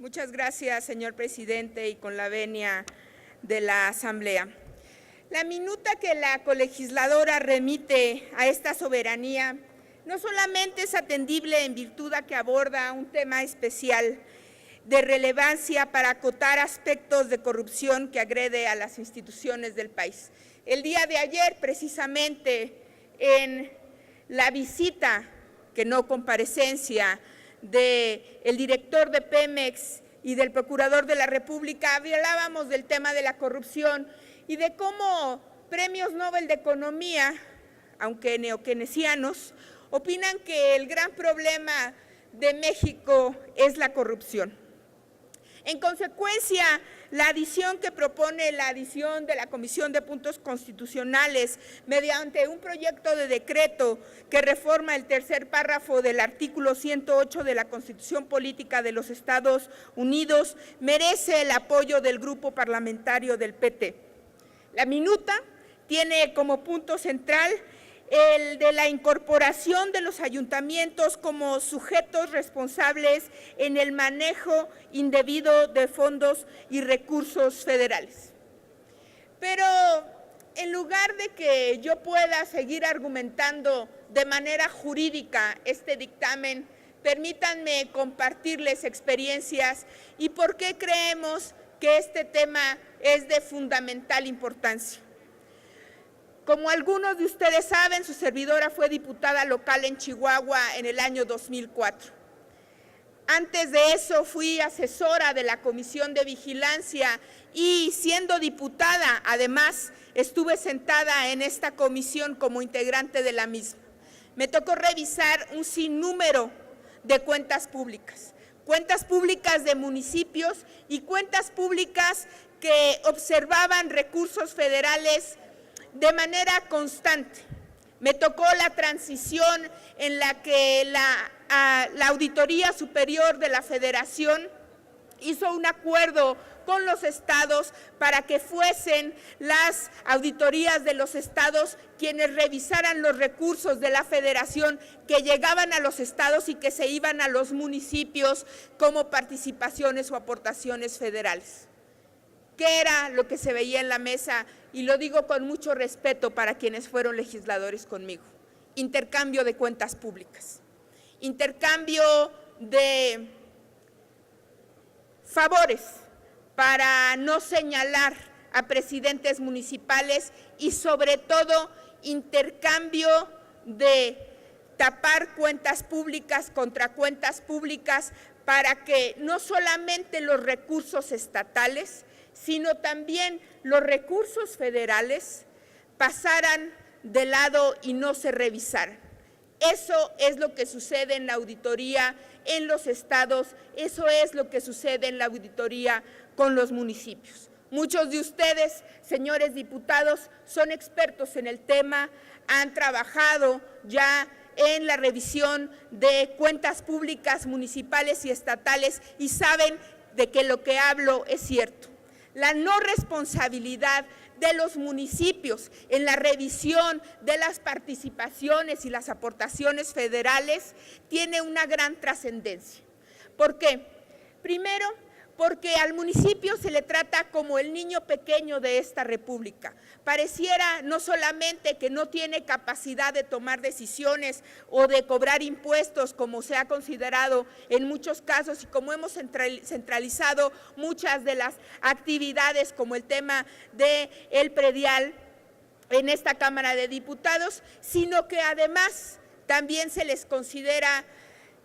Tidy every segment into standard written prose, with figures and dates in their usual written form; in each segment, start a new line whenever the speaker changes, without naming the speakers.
Muchas gracias, señor presidente, y con la venia de la Asamblea. La minuta que la colegisladora remite a esta soberanía no solamente es atendible en virtud a que aborda un tema especial de relevancia para acotar aspectos de corrupción que agrede a las instituciones del país. El día de ayer, precisamente, en la visita, que no comparecencia, del director de Pemex y del Procurador de la República, hablábamos del tema de la corrupción y de cómo premios Nobel de Economía, aunque neokeynesianos, opinan que el gran problema de México es la corrupción. En consecuencia, la adición que propone la adición de la Comisión de Puntos Constitucionales mediante un proyecto de decreto que reforma el tercer párrafo del artículo 108 de la Constitución Política de los Estados Unidos merece el apoyo del Grupo Parlamentario del PT. La minuta tiene como punto central el de la incorporación de los ayuntamientos como sujetos responsables en el manejo indebido de fondos y recursos federales. Pero en lugar de que yo pueda seguir argumentando de manera jurídica este dictamen, permítanme compartirles experiencias y por qué creemos que este tema es de fundamental importancia. Como algunos de ustedes saben, su servidora fue diputada local en Chihuahua en el año 2004. Antes de eso fui asesora de la Comisión de Vigilancia y siendo diputada, además, estuve sentada en esta comisión como integrante de la misma. Me tocó revisar un sinnúmero de cuentas públicas de municipios y cuentas públicas que observaban recursos federales de manera constante. Me tocó la transición en la que la Auditoría Superior de la Federación hizo un acuerdo con los estados para que fuesen las auditorías de los estados quienes revisaran los recursos de la federación que llegaban a los estados y que se iban a los municipios como participaciones o aportaciones federales. ¿Qué era lo que se veía en la mesa? Y lo digo con mucho respeto para quienes fueron legisladores conmigo. Intercambio de cuentas públicas, intercambio de favores para no señalar a presidentes municipales y sobre todo intercambio de tapar cuentas públicas contra cuentas públicas para que no solamente los recursos estatales, sino también los recursos federales pasaran de lado y no se revisaran. Eso es lo que sucede en la auditoría en los estados, eso es lo que sucede en la auditoría con los municipios. Muchos de ustedes, señores diputados, son expertos en el tema, han trabajado ya en la revisión de cuentas públicas municipales y estatales y saben de que lo que hablo es cierto. La no responsabilidad de los municipios en la revisión de las participaciones y las aportaciones federales tiene una gran trascendencia. ¿Por qué? Primero, porque al municipio se le trata como el niño pequeño de esta república. Pareciera no solamente que no tiene capacidad de tomar decisiones o de cobrar impuestos, como se ha considerado en muchos casos y como hemos centralizado muchas de las actividades, como el tema del predial en esta Cámara de Diputados, sino que además también se les considera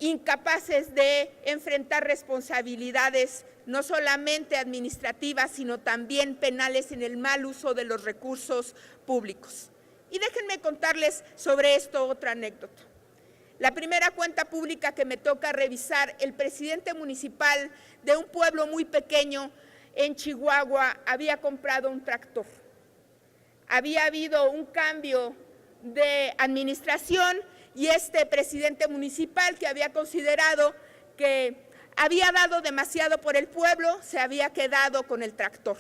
incapaces de enfrentar responsabilidades no solamente administrativas, sino también penales en el mal uso de los recursos públicos. Y déjenme contarles sobre esto otra anécdota. La primera cuenta pública que me toca revisar, el presidente municipal de un pueblo muy pequeño en Chihuahua había comprado un tractor. Había habido un cambio de administración y este presidente municipal, que había considerado que había dado demasiado por el pueblo, se había quedado con el tractor.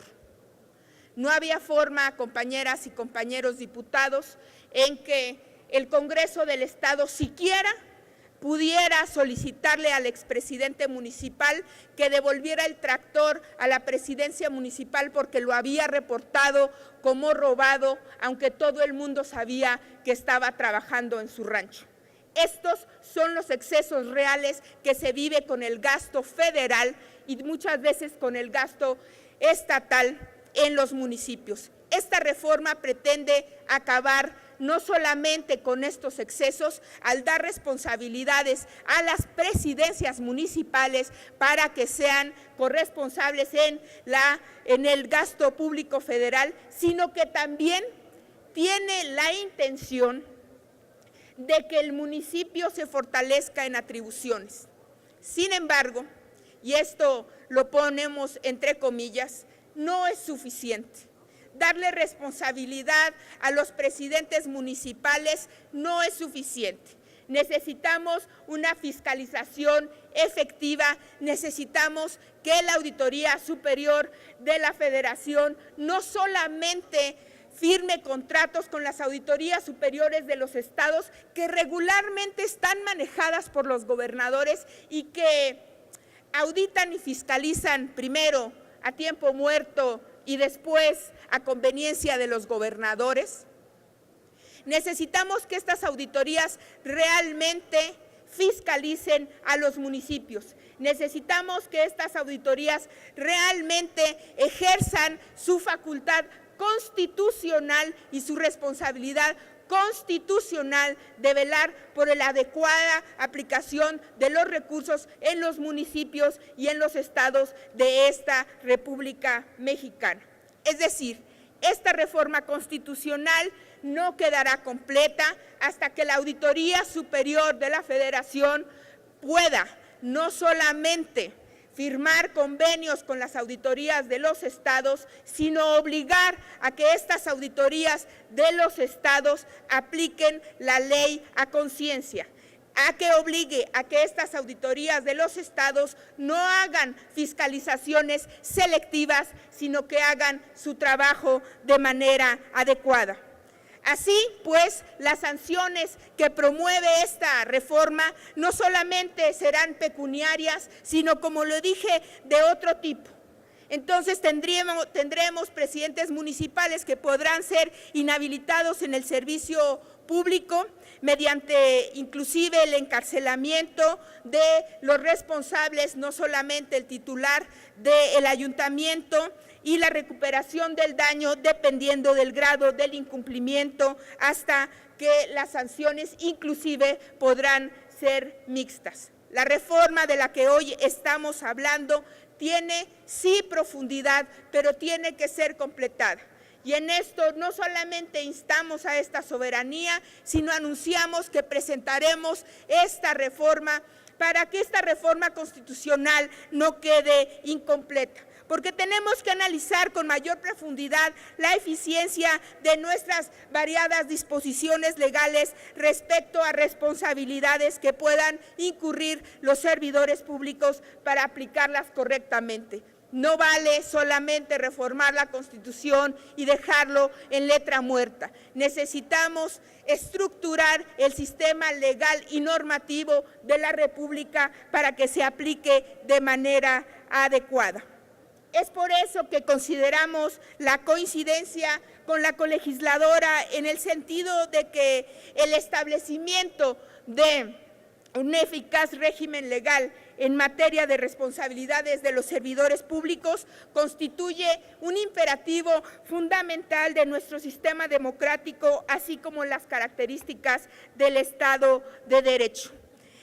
No había forma, compañeras y compañeros diputados, en que el Congreso del Estado siquiera pudiera solicitarle al expresidente municipal que devolviera el tractor a la presidencia municipal porque lo había reportado como robado, aunque todo el mundo sabía que estaba trabajando en su rancho. Estos son los excesos reales que se vive con el gasto federal y muchas veces con el gasto estatal en los municipios. Esta reforma pretende acabar no solamente con estos excesos, al dar responsabilidades a las presidencias municipales para que sean corresponsables en el gasto público federal, sino que también tiene la intención de que el municipio se fortalezca en atribuciones. Sin embargo, y esto lo ponemos entre comillas, no es suficiente. Darle responsabilidad a los presidentes municipales no es suficiente. Necesitamos una fiscalización efectiva, necesitamos que la Auditoría Superior de la Federación no solamente firme contratos con las auditorías superiores de los estados que regularmente están manejadas por los gobernadores y que auditan y fiscalizan primero a tiempo muerto y después a conveniencia de los gobernadores. Necesitamos que estas auditorías realmente fiscalicen a los municipios. Necesitamos que estas auditorías realmente ejerzan su facultad constitucional y su responsabilidad constitucional de velar por la adecuada aplicación de los recursos en los municipios y en los estados de esta República Mexicana. Es decir, esta reforma constitucional no quedará completa hasta que la Auditoría Superior de la Federación pueda no solamente firmar convenios con las auditorías de los estados, sino obligar a que estas auditorías de los estados apliquen la ley a conciencia, a que obligue a que estas auditorías de los estados no hagan fiscalizaciones selectivas, sino que hagan su trabajo de manera adecuada. Así pues, las sanciones que promueve esta reforma no solamente serán pecuniarias, sino, como lo dije, de otro tipo. Entonces tendremos presidentes municipales que podrán ser inhabilitados en el servicio público mediante inclusive el encarcelamiento de los responsables, no solamente el titular del ayuntamiento, y la recuperación del daño dependiendo del grado del incumplimiento, hasta que las sanciones inclusive podrán ser mixtas. La reforma de la que hoy estamos hablando tiene sí profundidad, pero tiene que ser completada. Y en esto no solamente instamos a esta soberanía, sino anunciamos que presentaremos esta reforma para que esta reforma constitucional no quede incompleta. Porque tenemos que analizar con mayor profundidad la eficiencia de nuestras variadas disposiciones legales respecto a responsabilidades que puedan incurrir los servidores públicos para aplicarlas correctamente. No vale solamente reformar la Constitución y dejarlo en letra muerta. Necesitamos estructurar el sistema legal y normativo de la República para que se aplique de manera adecuada. Es por eso que consideramos la coincidencia con la colegisladora en el sentido de que el establecimiento de un eficaz régimen legal en materia de responsabilidades de los servidores públicos constituye un imperativo fundamental de nuestro sistema democrático, así como las características del Estado de Derecho.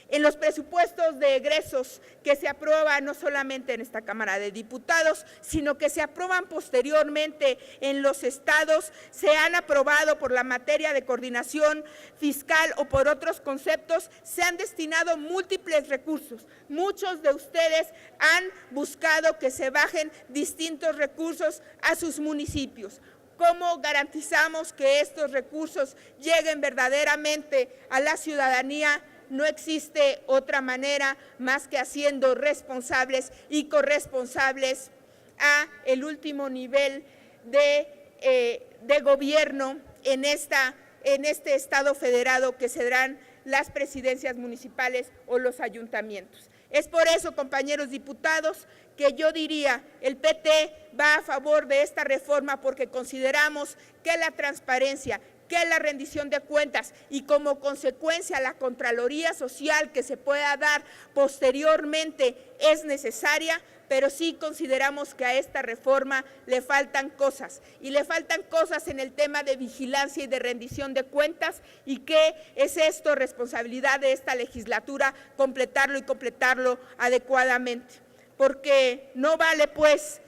En los presupuestos de egresos que se aprueban no solamente en esta Cámara de Diputados, sino que se aprueban posteriormente en los estados, se han aprobado por la materia de coordinación fiscal o por otros conceptos, se han destinado múltiples recursos. Muchos de ustedes han buscado que se bajen distintos recursos a sus municipios. ¿Cómo garantizamos que estos recursos lleguen verdaderamente a la ciudadanía? No existe otra manera más que haciendo responsables y corresponsables a el último nivel de gobierno en este Estado federado, que serán las presidencias municipales o los ayuntamientos. Es por eso, compañeros diputados, que yo diría, el PT va a favor de esta reforma porque consideramos que la transparencia, que la rendición de cuentas y como consecuencia la Contraloría Social que se pueda dar posteriormente es necesaria, pero sí consideramos que a esta reforma le faltan cosas, y le faltan cosas en el tema de vigilancia y de rendición de cuentas, y que es esto responsabilidad de esta legislatura completarlo y completarlo adecuadamente, porque no vale pues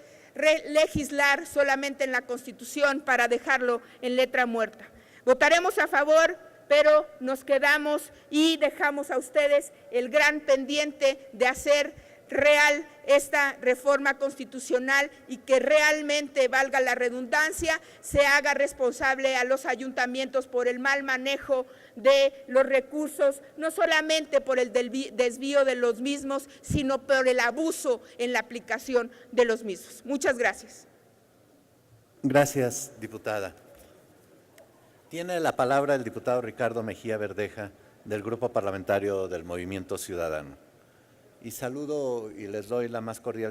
legislar solamente en la Constitución para dejarlo en letra muerta. Votaremos a favor, pero nos quedamos y dejamos a ustedes el gran pendiente de hacer real esta reforma constitucional y que realmente, valga la redundancia, se haga responsable a los ayuntamientos por el mal manejo de los recursos, no solamente por el desvío de los mismos, sino por el abuso en la aplicación de los mismos. Muchas gracias.
Gracias, diputada. Tiene la palabra el diputado Ricardo Mejía Verdeja, del Grupo Parlamentario del Movimiento Ciudadano. Y saludo y les doy la más cordial